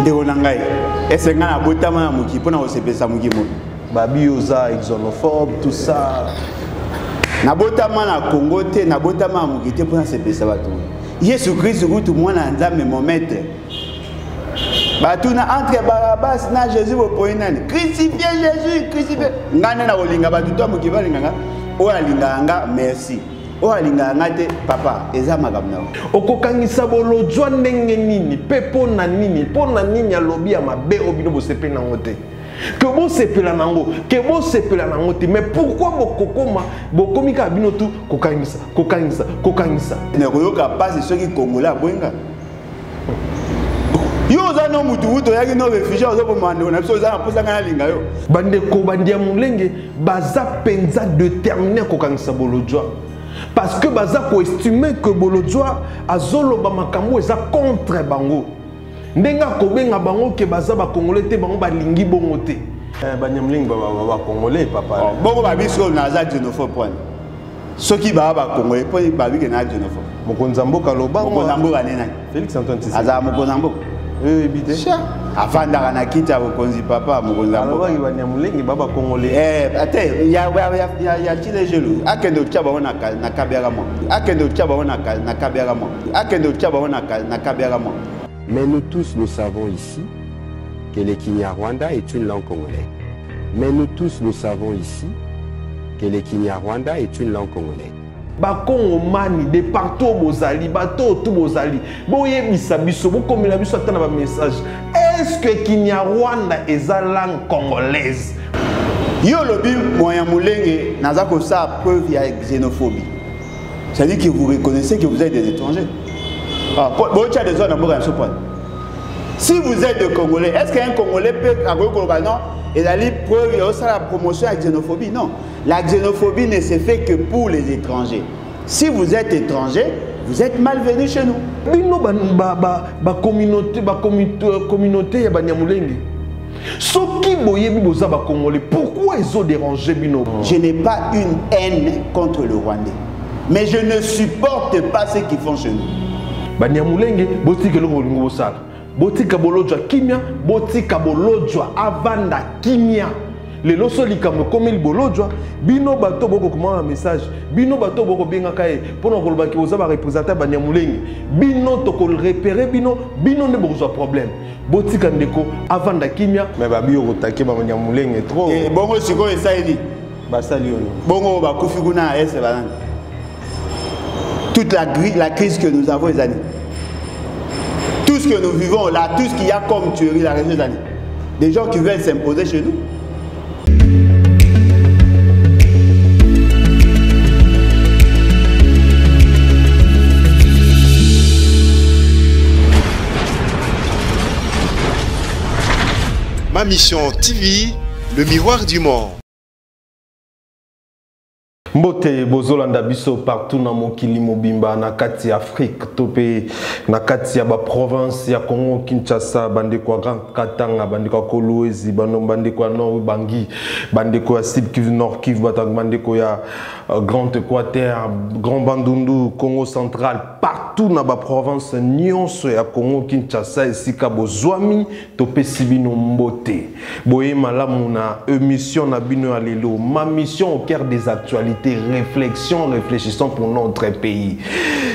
ndeko na ngai est-ce que na botama na muki pona osepesa muki mo babi oza xénophobe tout ça na botama na Congo te na botama na muki te pona sepesa bato Yesu Christ kutu mwana nzambe momete batuna entre Barabbas na Jésus bopoyi nani crucifié Jésus crucifié ngana na olinga batu to muki balinganga o alinga nga merci o alinga nga te papa eza makamna okokangisa bolojwa ndenge nini pe pona nini alobi ya mabe obino bosepe nango te que bon sepela nango te mais pourquoi bokomi ka bino tu kokangisa ne koyoka passe soki Congolais aboinga yo za no mutu wuto yaki no réfugié ozo bomando na biso za na posa ngana linga yo bandeko bandia mulenge baza penza déterminé kokangisa bolojwa parce que baza ko estimer que bolojwa azoloba makambo eza contre bango ndenga kobenga bango ke baza ba congolais te bango balingi bongo te banyamlingi ba congolais papa bongo ba biso na za xénophobe point soki ba congolais point ba bi ke na xénophobe mokonzamboka lobango mokonzamboka nena Félix Antoine Tshisekedi aza mokonzamboka bité afandaka na kita bokonzi papa mokonzamboka alobaki banyamlingi baba congolais ate ya tile jelu akendo tshaba ona na kabiara mo akendo tshaba ona na kabiara mo akendo tshaba ona na kabiara mo. Mais nous tous, nous savons ici que le Kinyarwanda est une langue congolaise. Mais nous tous, nous savons ici que le Kinyarwanda est une langue congolaise. Bakongomani de partout bozali, bato tout bozali. Boye bisabiso, bokomela biso atana ba message. Est-ce que Kinyarwanda est une langue congolaise? Yo lobi moyen mulenge naza ko sa preuve ya xénophobie. C'est-à-dire que vous reconnaissez que vous êtes des étrangers. Si vous êtes de Congolais, est-ce qu'un Congolais peut avoir non? Et la preuve, il y a aussi la promotion à la xénophobie. Non. La xénophobie ne se fait que pour les étrangers. Si vous êtes étranger, vous êtes malvenu chez nous. Communauté pourquoi ils ont dérangé Bino? Je n'ai pas une haine contre le Rwandais. Mais je ne supporte pas ce qu'ils font chez nous. Banyamulenge botika lokolingo bosala botika bolojwa kimia botika bolojwa avanda kimia lelo solika mokomeli bolojwa bino bato boko komana message bino bato boko benga kae pona koloba ki oza ba représenter Banyamulenge bino to ko repérer bino ne bozwa problème botika ndeko avanda kimia mais babi okotake Banyamulenge trop bongo siko esaidi basali ono bongo bakufi kuna ese banani toute la crise que nous avons les années. Tout ce que nous vivons là, tout ce qu'il y a comme tuerie la région des années. Des gens qui veulent s'imposer chez nous. Ma mission TV, le miroir du monde. Mbote bozolanda biso partout na mokili mobimba na kati ya Afrique topé na kati ya ba province ya Congo Kinshasa bandeko Grand Katanga bandeko Kolwezi bandeko Nord Bangi bandeko ya Sud Kivu Nord Kivu bandeko ya Grand Équateur Grand Bandundu Congo Central partout na ba province nyonso ya Congo Kinshasa esika bozwami topé sibino mbote boye malamu na émission na bino ya lelo ma mission au cœur des actualités réfléchissons pour notre pays.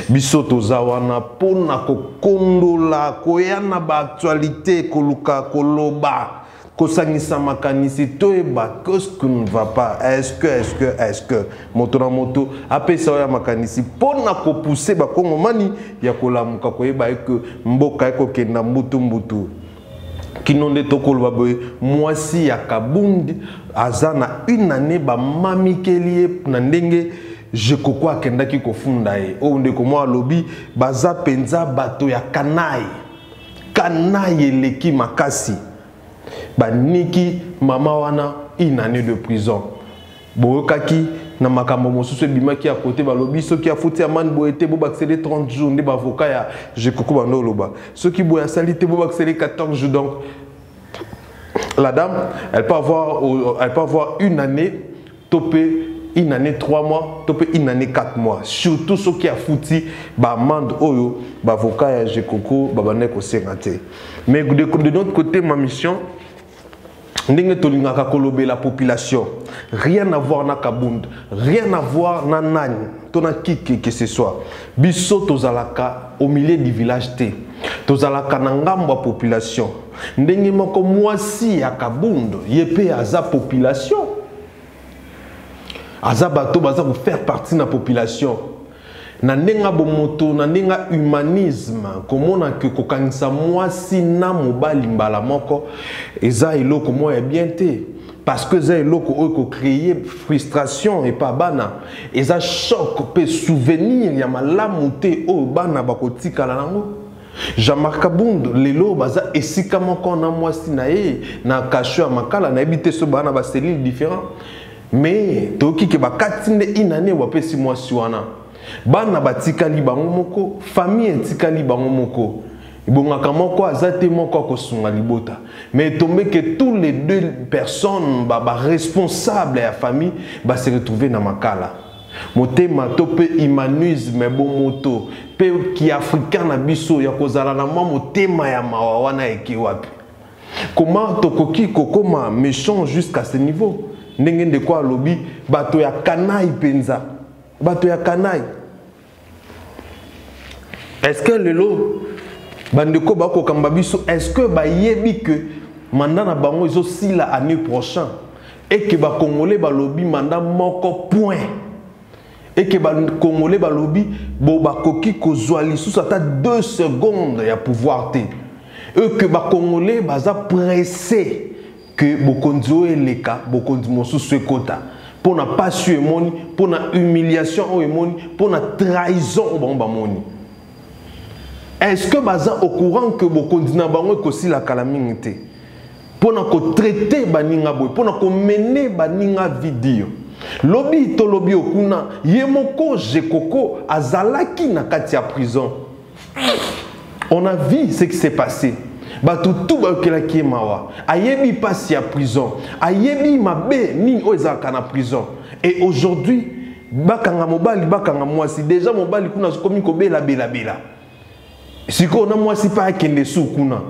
Bisoto zawana pona kokondola koyana ba actualité koluka koloba kosangisa makanisi toeba qu'est-ce que ne va pas est-ce que moto na moto apesa ya makanisi pona ko pousser ba kongomani ya kolamuka koyeba que mboka eko kenda mbutu Kinonde tokolo baboye mwasi ya Kabundi azana une année ba mami kelie na ndenge je kokwa kendaki kofunda e o ndeko mwa lobi baza penza bato ya kanai eleki makasi baniki mama wana une année de prison boyokaki na makambo mosusu bimaki ya côté balobi soki afuti amane boete bo accéder 30 jours ndi bavoka ya je koko bando loba soki boya salite bo accéder 14 jours donc la dame elle peut avoir une année topé une année 3 mois, topé une année 4 mois. Surtout ceux qui a foutu, bah amende oyo, bah avocat ya Jekoko, bah banek au sénaté. Mais de notre côté, ma mission, la population, rien à voir na Kabund, rien à voir na Nani, tona qui que ce soit. Biso tozalaka au milieu du village T. Tozalaka na ngamba population. Ndenge moko mwasi ya Kabund, yepe aza population. Aza bato baza pour faire partie de la population. Na nenga bomoto, na nenga humanisme, komona ke kokanisa mwasi na mobali mbala moko, eza eloko mo ya bien te. Parce que eza eloko oyo ko créer frustration et pas bana. Eza choc pe souvenir ya malamu te oyo bana bakotikala nango. Jean-Marc Kabund lelo baza esika moko na mwasi na ye na kasho ya makala na ebite so bana ba cellules différents. Mais toki ke bakatinde inane wapesi mwasi wana. Bana batikali bango moko, famille tikali bango moko. Ibongaka moko azate moko kosunga libota. Mais tombé que tous les deux personnes responsables de la famille se retrouver dans makala. Motema tope humanisme bon moto pe ki africain na biso ya kozala na motema ya mawawana eki wapi. Comment tokoki kokoma méchant jusqu'à ce niveau? Ndenge de quoi lobby bato ya kanai penza. Bato ya kanai. Est-ce que le lot bandeko bako kambabiso est-ce que ba yebi que mandat na bango iso si la année prochaine et que ba congolais ba lobby mandat moko point et que ba congolais ba lobby bo ba koki ko zwali sous ata 2 secondes ya pouvoir té et que ba congolais baza pressé que bokonzo eleka bokonzo mosu sekota pour na pas suer moni pour na humiliation o moni pour na trahison o ba moni. Est-ce que baza au courant que bokondi na bango ekosi la calamité pour na ko traiter baninga boy pour na ko mener baninga video lobby to lobby okuna yemoko Jekoko azalaki na kati ya prison. On a vu ce qui s'est passé. Bato tout bakela ki mawa ayebi passe ya prison ayebi mabe ni ozaka na prison et aujourd'hui bakanga mobali bakanga mwasi déjà mobali kuna komi ko bela bela siko na mwasi pa kende sukuna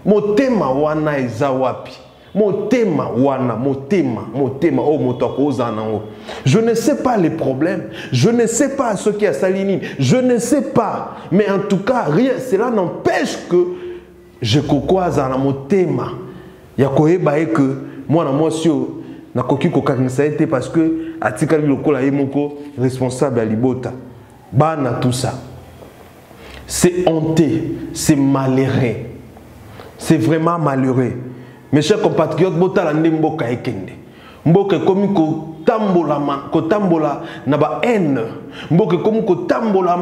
motema wana eza wapi motema wana motema o moto akoza nango. Je ne sais pas les problèmes, je ne sais pas ce qui a salinine, je ne sais pas, mais en tout cas rien, cela n'empêche que je kokoaza na motema ya koyeba que moi na mwasi na koki kokanisa été parce que atikali lokola yemoko responsable à libota bana tout ça. C'est honteux, c'est malheureux. C'est vraiment malheureux. Mes chers compatriotes, botala ndemboka ekende. Mboka komi ko tambola na ba haine. Mboka komi ko tambola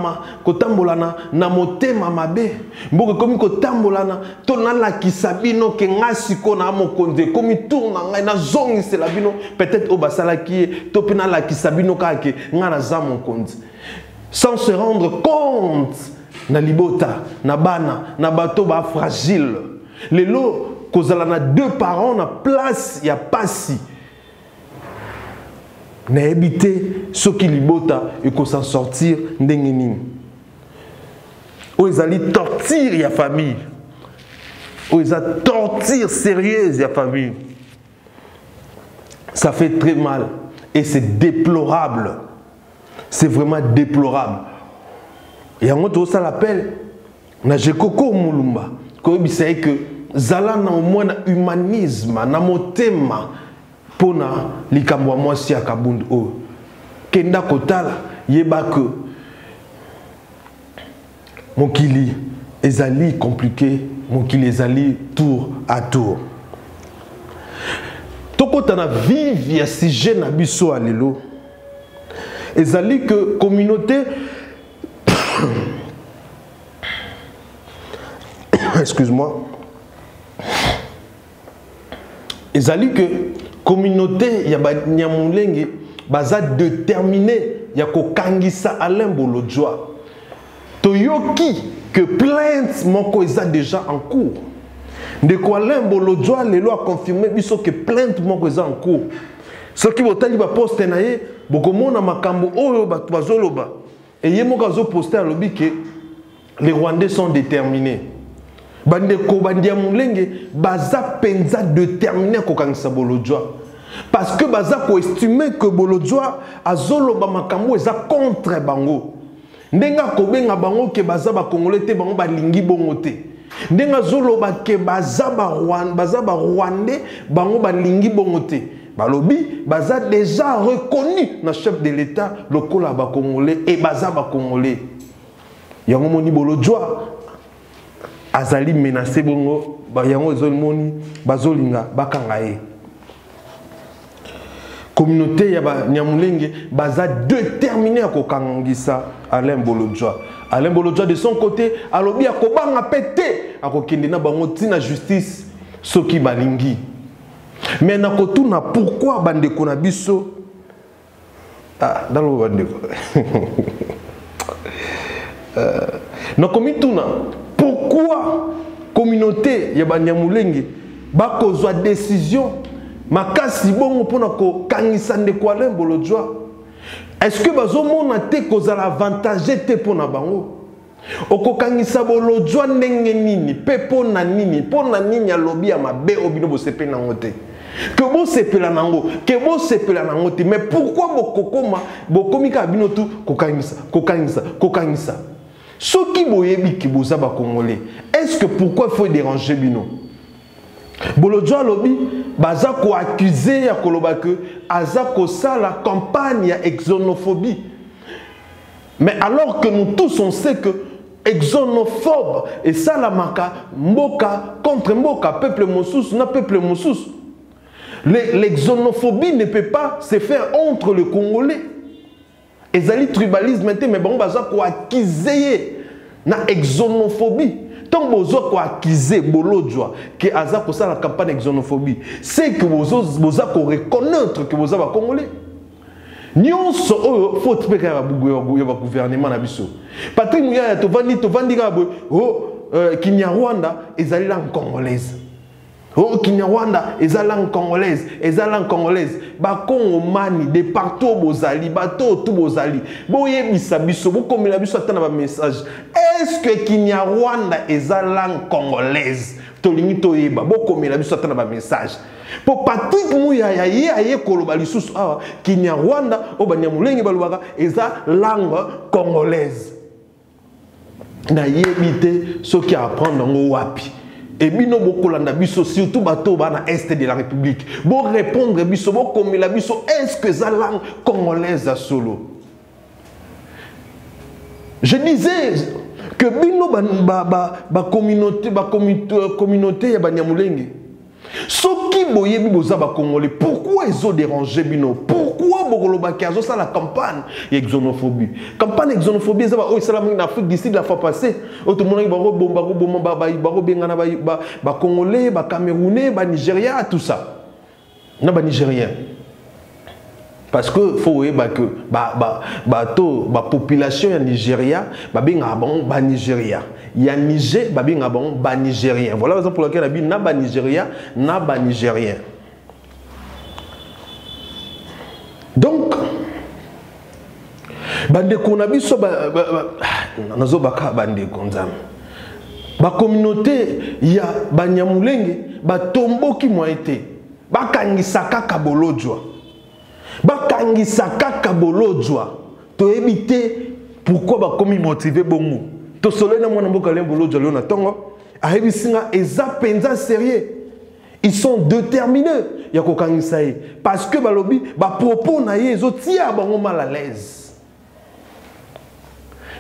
na motema mabe. Mboka komi ko tambola na to na la kisabino ke ngasi ko na mokonze komi tourna ngai na zongi c'est la bino peut-être au basala ki to pena la kisabino ka ke ngana za mokonze. Sans se rendre compte na libota, na bana, na bato ba fragile. Lelo, kozala na 2 parents na place ya pasi. Na ebité, ce qui libota et qu'on s'en sortir ndenge nini. O ezali torture ya famille. O ezali torture sérieuse ya famille. Ça fait très mal et c'est déplorable. C'est vraiment déplorable. Et en gros, ça l'appelle na Jekoko Mulumba. Quand il sait que zala na au moins na humanisme, na motema pona likamwa mwasi ya Kabund o. Kenda kotala yeba que mokili ezali compliqué, mokili ezali tour à tour. Tokota na vive ya sujet na biso alelo. Ezali que communauté excuse-moi. Ezali que communauté ya ba Nyamulenge baza déterminé ya ko kangisa Alain Bolodjoa. Toyoki que plainte moko eza déjà en cours. De quoi Alain Bolodjoa lelo a confirmé biso que plainte moko eza en cours. Ce qui botali ba poste na ye, bokomona makambo oyo bazoloba. Et yemoka zo poster à lobby que les Rwandais sont déterminés. Bandeko bandia mulenge baza penza déterminé ko kangisa bolojwa. Parce que baza ko estimer que bolojwa azoloba makambo eza contre bango. Ndenga ko benga bango ke baza ba congolais te bango ba lingi bongo te. Ndenga zoloba ke baza ba Rwandais bango ba lingi bongo te. Balobi baza déjà reconnu na chef de l'État lokola ba congolais et baza ba congolais. Yango moni bolojwa azali menacé bongo ba yango ezolmoni bazolinga bakanga ye. Communauté ya ba Nyamulenge baza déterminé à kokangisa Alain Bolojwa. Alain Bolojwa de son côté alobi akobanga pété akokende na bango tina justice soki balingi. Mais na kotuna pourquoi bandeko na biso dans le bandeko na komituna pourquoi communauté ya Banyamulenge ba kozwa décision makasi bongo pona ko kangisa ndeko Alain Bolojwa? Est-ce que bazomona te kozala avantage te pona bango? Oko kangisa Bolojwa ndenge nini pe pona nini alobi ya mabe obino bosepe nango te? Que bo sepela nango, que bo sepela nango te, mais pourquoi bokokoma bokomika bino tu kokangisa? Soki boyebi ki boza ba congolais, est-ce que pourquoi il faut déranger bino? Bolojwa lobi baza ko accuser ya koloba que aza ko sala campagne ya xénophobie. Mais alors que nous tous on sait que xénophobe et ça la maka mboka contre mboka peuple mosusu na peuple mosusu. L'exonophobie ne peut pas se faire entre les Congolais. Ezali tribalisme mais bon baza ko accuser na exonophobie. Tant bozo ko accuser Bolojwa que aza ko ça la campagne xénophobie, c'est que boza ko reconnaître que boza ba Congolais. Nyonso oyo faut tpeka ba bugu ya ba gouvernement na biso. Patrick Muyaya to vandi ka bo Kinyarwanda ezali langue congolaise. Oh, Kinyarwanda, eza langue congolaise, ba Kongomani de partout bozali, bato tout bozali. Boye bisabiso, bokomela biso atana ba message. Est-ce que Kinyarwanda eza langue congolaise? Tolingi toyeba, bokomela biso atana ba message. Pour Patrick Muyaya ye aye koloba lisusu awa, Kinyarwanda o Banyamulenge balobaka eza langue congolaise. Na yebite ce qui apprendre ngo wapi. Et bino bokolanda biso surtout bato bana est de la République. Bon répondre biso bo comme la biso est-ce que ça langue congolaise à solo? Je disais que bino communauté ya Banyamulenge. Soki boyebi boza ba congolais, pourquoi ils ont dérangé bino? Pourquoi bokoloba kazo ça la campagne xénophobie? Campagne xénophobie ça va o islam en Afrique d'ici de la fois passée. Tout le monde baro bengana ba congolais, ba camerounais, ba nigérien tout ça. Na ba nigérien. Parce que faut que ba population ya Nigeria ba benga ba Nigeria. Il y a Niger, ba Nigérien. Voilà la raison pour laquelle la Bible n'a pas Nigeria, n'a pas Nigérien. Donc, bandeko na biso nazo baka bandeko nzam. Ba communauté ya Banyamulenge ba tomboki moite. Ba kangisa kaka Bolojwa. Ba kangisa kaka Bolojwa. To éviter pourquoi ba komi motiver bongo. To solena mwana mboka Alain Bolojwa leo na tongo ayebisinga eza penza sérieux. Ils sont déterminés ya kokangisa ye parce que balobi ba propos na ye ezotia bango mal à l'aise.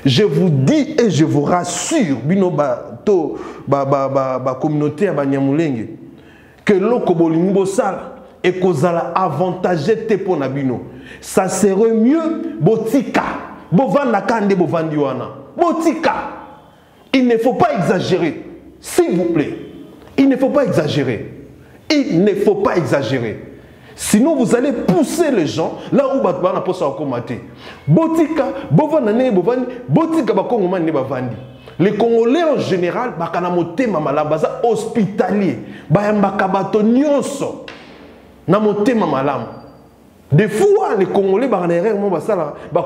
Je vous dis et je vous rassure bino ba communauté ya Banyamulenge que loko bolingi bosala et kozala avantagé te pona bino. Ça serait mieux botika bovanda kande bovandi wana. Botika. Il ne faut pas exagérer. S'il vous plaît. Il ne faut pas exagérer. Il ne faut pas exagérer. Sinon, vous allez pousser les gens là où Batman a posé à commater. Botika, Bovanane, Bovani, Botika, Bakongomane, Bavandi. Les Congolais en général, Bakanamote, Mamalabaza, hospitalier. Bayambakabato, Nyonso. Namote, Mamalam. Des fois, les Congolais,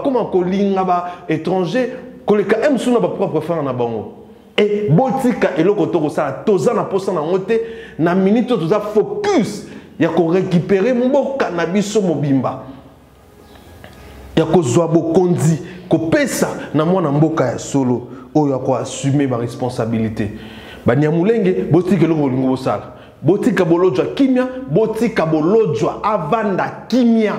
comment kolinga ba étranger, koleka aime sous ba propre frère na bango. Et botika et lokotoko ça, toza na posa na ngote, na minute toza focus, ya ko récupérer mboka na biso mobimba. Ya ko zwa bokonzi, ko pesa na mwana mboka ya solo, oyo ya ko assumer ba responsabilité. Ba nyamulenge botika eloko lingo bosala. Botika bolojwa kimia, botika bolojwa avanda kimia.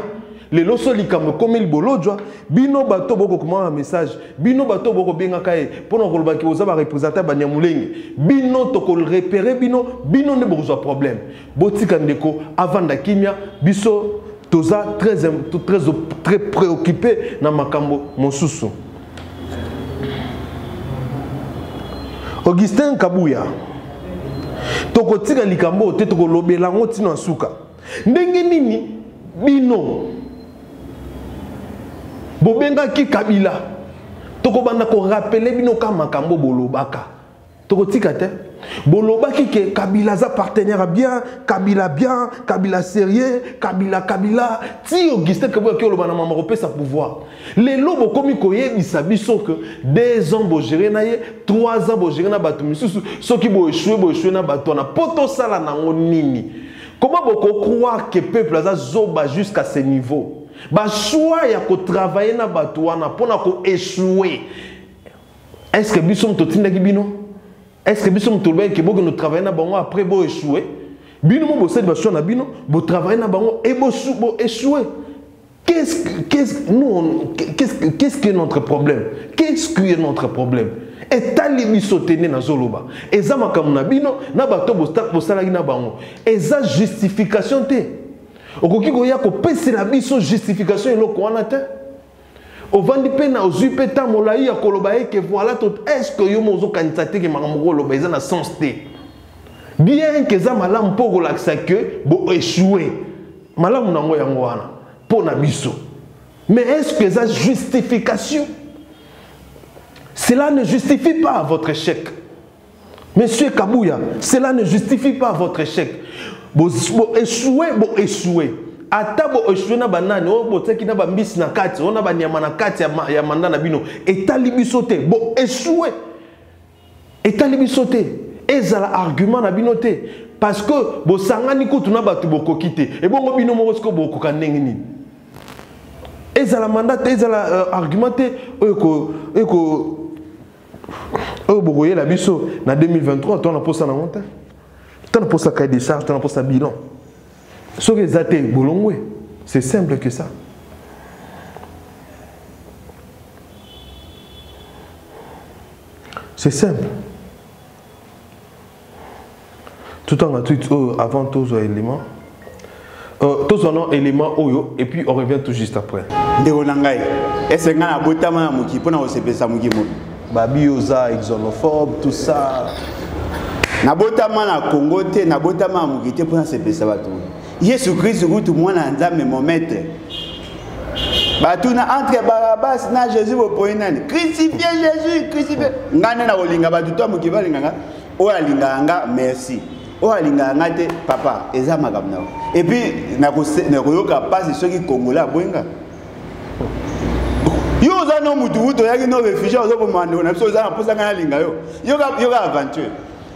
Le loso likambo comme il bolojwa, bino bato boko comment un message, bino bato boko benga kae, pendant que le baki oza ba représenter ba nyamulenge, bino to ko repérer bino ne bozwa problème. Botika ndeko avanda kimia, biso toza très préoccupé na makambo mosusu. Augustin Kabuya toko tika likambo te toko lobela ngo tina suka ndenge nini bino bobenga ki Kabila toko banda ko rappeler bino ka makambo bolobaka toko tika te bolobaki ke Kabila za partenaire bien, Kabila sérieux, Kabila ti Augustin Kabuya ki olobana mama repesa pouvoir les lobo komi koye bisabiso que 2 ans bo gérer na ye 3 ans bo gérer na bato misusu soki bo échouer na bato na poto sala na nini comment boko croire que peuple aza zoba jusqu'à ce niveau ba choix ya ko travailler na bato wana pona ko échouer est-ce que biso mtotinda ki bino est-ce que biso mtolba ke boko no travailler na bango après bo échouer bino mo bo sedi ba choix na bino bo travailler na bango et bo échouer. Qu'est-ce que notre problème? Qu'est-ce qui est notre problème? Et talibi sotene na zoloba. Eza makamuna bino na bato bosalaki na bango. Eza justification te. Okoki koya ko pese la biso justification eloko wana te. Ovandi pe na ozui pe ta molai ya koloba que voilà tout est-ce que yo mozo kanisa te ke makambo koloba eza na sens te. Bien que za malamu po kolakisa que bo échouer. Malamu nango yango wana. Pour Nabiso. Mais est-ce que ça justification? Cela ne justifie pas votre échec. Monsieur Kabuya, cela ne justifie pas votre échec. Bo échouer. Ata bo échouer na banane, bo teki na ba mbisi na kati, on na ba nyama na kati ya manda na bino. Etali bisote, bo échouer. Etali bisote. Ezala argument na bino te. Parce que bo sangani kutu na batu bo kokite. Et bon bino mo ko bo kokandenge ni. Ezala mandat, ezala argumenté, bogoye la biso na 2023, tu as posé na montagne. Tu as posé cahier de charge, tu as posé bilan. Ce que zate bolongwe, c'est simple que ça. C'est simple. Tout en tweet avant tous les éléments. Tous un élément oyo et puis on revient tout juste après. Ndeonangai. Est-ce que na botama na muki pona osepesa muki mo? Babi oza xénophobe tout ça. Na botama na Congo te na botama muki te pona sepesa bato. Jésus Christ kutu mwana nzambe mon maître. Batuna entre Barabbas na Jésus bopoinani. Crucifiez Jésus, crucifiez. Ngane na olinga batu to muki balinganga. O alinganga merci. Oh alinganga te papa eza makamna. Et puis na koyoka passe ceux qui Congolais boinga. Yo za no mutu to yaki no réfugié ozo bomando na biso za na posa ngana linga yo. Yoga aventure.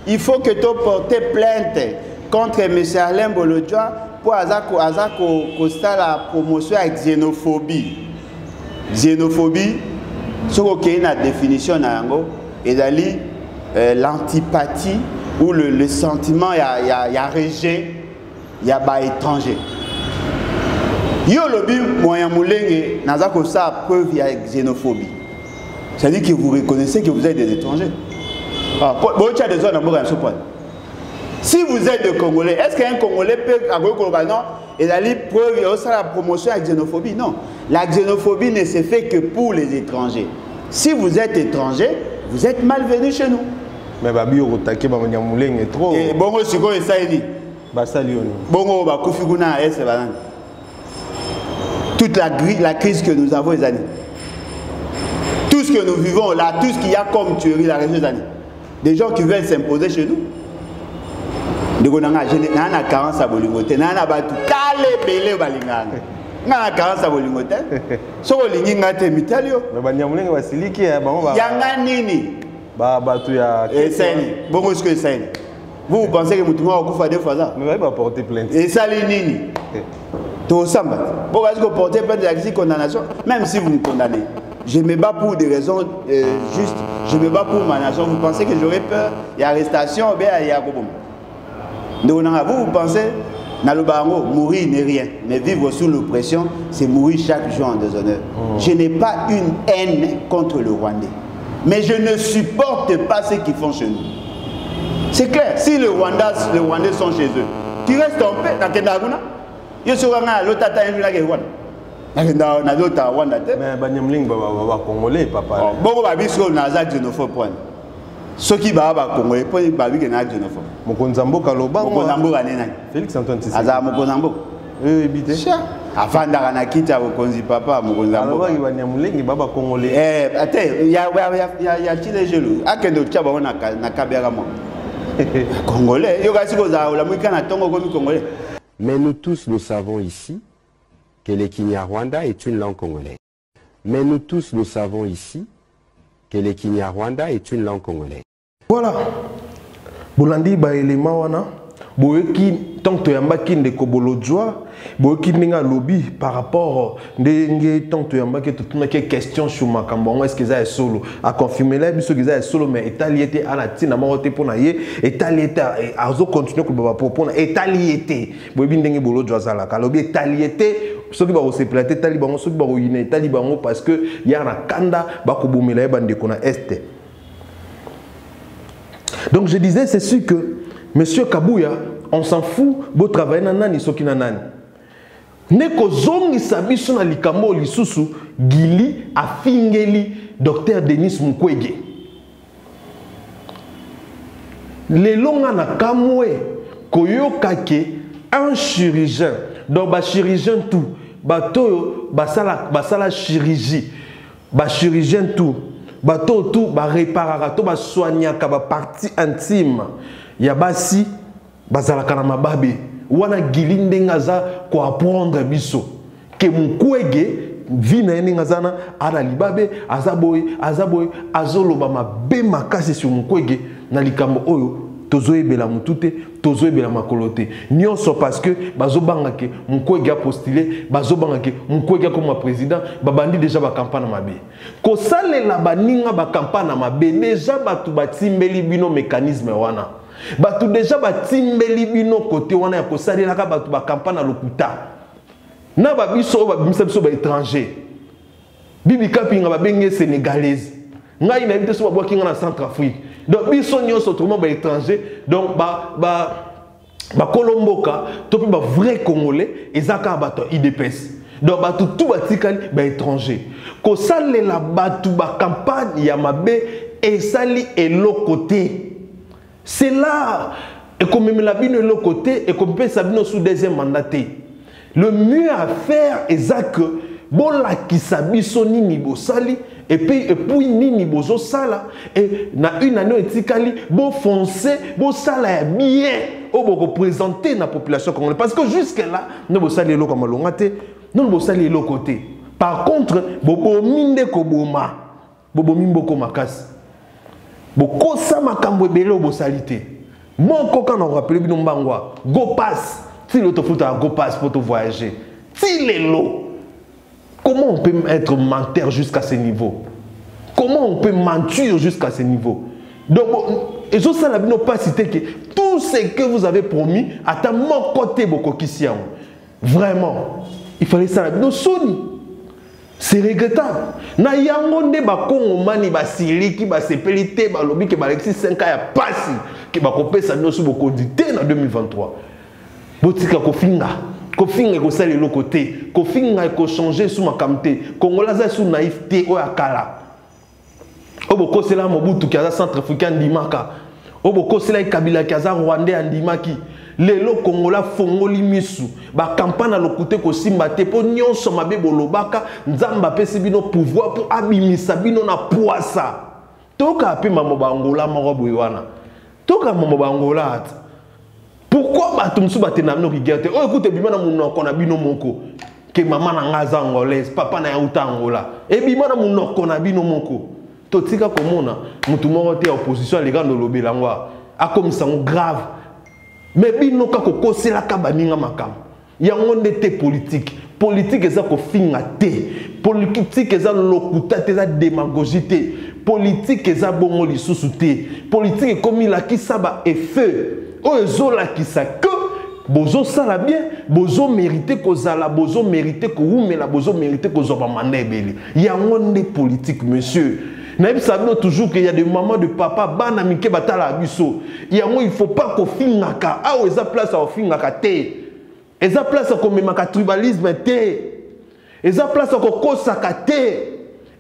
Il faut que tu portes plainte contre M. Alain Bolodjoa pour azako la promotion avec xénophobie. Xénophobie, ce qui est la définition nango ezali l'antipathie ou le sentiment il y a rejet, il y a bas étranger. Yo lobi moyen moulenge nazako ça preuve il y a xénophobie. C'est-à-dire que vous reconnaissez que vous êtes des étrangers. Si vous êtes des Congolais, est-ce qu'un Congolais peut avoir non et d'aller preuve la promotion avec xénophobie? Non. La xénophobie ne se fait que pour les étrangers. Si vous êtes étranger, vous êtes malvenu chez nous. Mais Babi Otake Bamanyamuleng est trop. Et bon, c'est quoi ça dit? Basalioni. Bon, Kufiguna est toute la crise que nous avons les années. Tout ce que nous vivons là, tout ce qu'il y a comme tuerie la région des années. Des gens qui veulent s'imposer chez nous. De on a carence à Bolingote, on a battu calé belé balingane. nga carence bolingo te so olingi nga te mitalio mais banyamulenge basiliki ya bango ba yanga nini ba tu ya eseni bongo ce que eseni vous pensez que mutunga okufa deux fois ça mais va porter plainte et ça les nini to samba pourquoi est-ce que porter plainte de condamnation même si vous me condamnez je me bats pour des raisons justes je me bats pour ma nation vous pensez que j'aurais peur il y a arrestation ou bien il y a quoi donc vous pensez mourir n'est rien, mais vivre sous l'oppression, c'est mourir chaque jour en déshonneur. Je n'ai pas une haine contre le Rwandais, mais je ne supporte pas ce qu'ils font chez nous. C'est clair, si les Rwandais sont chez eux, tu restes en paix. Je suis mais banyamling baba congolais papa. Bon ba biso na za xénophobe point. Ce qui va congolais point ba bi na xénophobe. Mokonzambo Kaloba Mokonzambo nena. Félix Antoine Tshisekedi. Aza Mokonzambo. Bité. Afanda na kita Mokonzi papa Mokonzambo. Alors banyamling baba congolais. Attends, il y a tile jelo. Akendo tchaba na kabera mo. Congolais, yo kasi ko za la mwika na tongo komi congolais. Mais nous tous nous savons ici que le Kinyarwanda est une langue congolaise. Mais nous tous nous savons ici que le Kinyarwanda est une langue congolaise. Voilà. Bolandi ba élément wana boyeki tant to yambaki ndeko bolojwa boyeki ninga lobby par rapport ndenge tant to yambaki to tuna ke question sur makambo est-ce que ça est solo a confirmer là biso que ça est solo mais étaliété ana tina marote pona ye étaliété azo continuer ko baba pona étaliété boyebi ndenge bolojwa zala ka lobby étaliété soki ba se plater taliban soki ba yine taliban parce que ya na kanda ba ko bomela bande ko na est. Donc je disais, c'est sûr que Monsieur Kabouya, on s'en fout, beau travailler na nani soki na nani. Neko zongi sabiso na likambo lisusu gili afingeli Dr Denis Mukwege. Le longa na kamwe koyokake un chirurgien, donc ba chirurgien tout, bato basala chirurgie, ba chirurgien tout. Bato tout ba réparera to ba soignaka ba partie intime ya basi bazala kana mababe wana gilinde ngaza ko apprendre biso ke Mukwege vina ene ngazana ala libabe azaboy azoloba mabe makasi sur Mukwege na likambo oyo tozoyebela mutute tozoyebela makolote nyonso parce que bazobanga ke Mukwege a postulé bazobanga ke Mukwege comme président babandi déjà ba campagne mabe ko salela baninga ba campagne mabe déjà batu batimbeli bino mécanisme wana batu déjà batimbeli bino côté wana ya ko salela ka batu ba campagne lokuta na ba biso ba bimisa biso ba étranger bibi kapinga ba benge sénégalaise ngai na bité so ba bokinga na Centrafrique. Donc, ils sont autrement étrangers. Donc, Kolomboka, topi ba vrai Congolais, et Zaka bato IDPS. Donc, tout batikali ba étranger. Ko sale la batu ba campagne yamabe et sali et l'autre côté. C'est là et comme même la bine l'autre côté et comme peut sabino sous deuxième mandaté. Le mieux à faire est que bon la kisabiso nini bosali et puis nini bozo sala et na une année etikali bon foncer bon sala bien au bon représenter la population congolaise parce que jusque là nous bosali lo comme longate nous bosali lo côté par contre bobo minde ko boma bobo mimboko makasi boko sa makambo ebele bosalite mon coca on rappelle bino mbangwa go pass si l'autofoot go pass pour te voyager si les lots. Comment on peut être menteur jusqu'à ce niveau? Comment on peut mentir jusqu'à ce niveau? Donc, et je sais pas citer que tout ce que vous avez promis, à ta mon côté, vraiment, il fallait ça. C'est regrettable. Na yangonde ba kongomani ba siliki ba sepelite ba lobi ke ba Alexis 5 ya pasi ke ba kopesa nosu boko dité en 2023. Botika kofinga. Kofinga ko sali le côté, kofinga ko changer sous ma kamté, Congola za sous naïveté o akala. Oboko sela Mobutu ki aza centrafricain ndimaka. Oboko sela Kabila ki aza rwandais andimaki. Lelo Congola fongoli misu, ba campagne le côté ko simba te po nyonso mabe bolobaka, nzamba pesi bino pouvoir pour abimisa bino na poisa. Toka ape mamo ba Angola moko boywana. Toka mamo ba Angola. Pourquoi batumsu batena no rigerte? Oh écoute bimana monoko na bino moko. que maman na ngaza angolaise, papa na yauta angola. Et bien, moi, mon noko na bino moko. Totika komona, mutu moko te opposition les gars no lobe langwa. A comme ça grave. Mais bino ka ko kosela ka baninga makam. Yango ndete politique. Politique eza ko finga te. Politique eza lokuta te eza démagogie te. Politique eza bongo lisusu te. Politique comme la ki saba et feu. O ezola ki sa que bozo sala bien, bozo mérité kozala, bozo mérité ko rumela, bozo mérité kozoba manebeli. Yango ndé politique monsieur. Naïb savons toujours qu'il y a des mamans de papa bana mike batala abiso. Yango il faut pas ko fingaka. Ah eza place à fingaka te. Eza place à komemaka tribalisme te. Eza place à kokosaka te.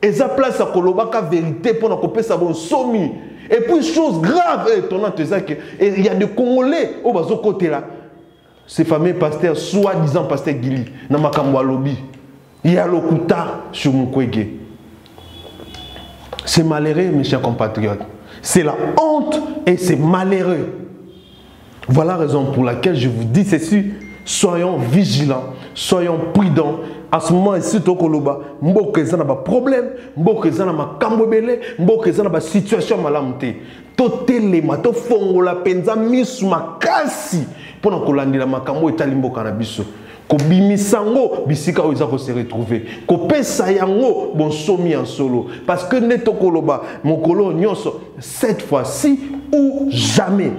Eza place à kolobaka vérité pour na kopesa bon somi. Et puis chose grave étonnante c'est que il y a des Congolais au bazo côté là. Ces fameux pasteurs soi-disant pasteur Gili na makambo alobi. Il y a lokuta sur Mukwege. C'est malheureux mes chers compatriotes. C'est la honte et c'est malheureux. Voilà la raison pour laquelle je vous dis ceci. Soyons vigilants, soyons prudents. En ce moment, ici, Tokoloba, Mbokezan a des problèmes, Mbokezan a des cambobele, Mbokezan a des situations malamte. Totele mato fongola penza misu makasi pour nous colandi la makambo et talimbo cannabis. Ko bimisango bisika oza ko se retrouver. Ko pesa yango bon somi en solo parce que ne Tokoloba mokolo nyonso cette fois-ci ou jamais.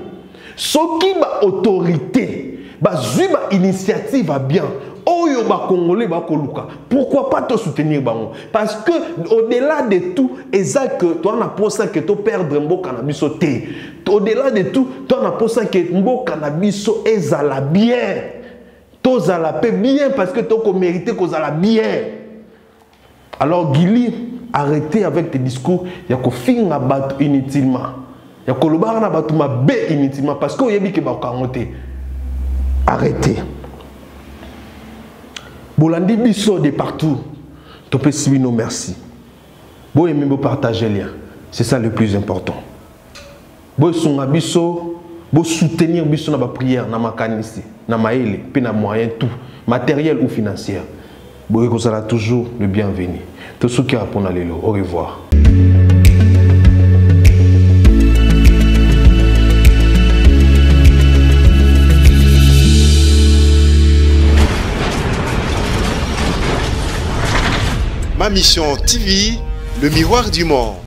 Soki ba autorité ba zuba initiative a bien. Oyo ba Congolais ba koluka. Pourquoi pas te soutenir bango? Parce que au-delà de tout, exact que toi na posa que to perdre mbo cannabis té. Au-delà de tout, toi na posa que mbo cannabis ezala bien. Toza la paix bien parce que toi qu'on mérite qu'on a la bien. Alors Gili, arrêtez avec tes discours. Il y a qu'on finit à battre inutilement. Il y a qu'on le barre à battre ma baie inutilement parce qu'il y a dit que va arrêtez. Bolandi biso de partout. Tu peux suivre nos merci. Bon et même partager les liens. C'est ça le plus important. Bon son biso, bon soutenir biso na ba prière na makanisi, na maele, pe na moyen tout, matériel ou financier. Bon que ça sera toujours le bienvenu. Tout ce qui répond à l'élo. Au revoir. Ma mission TV, le miroir du monde.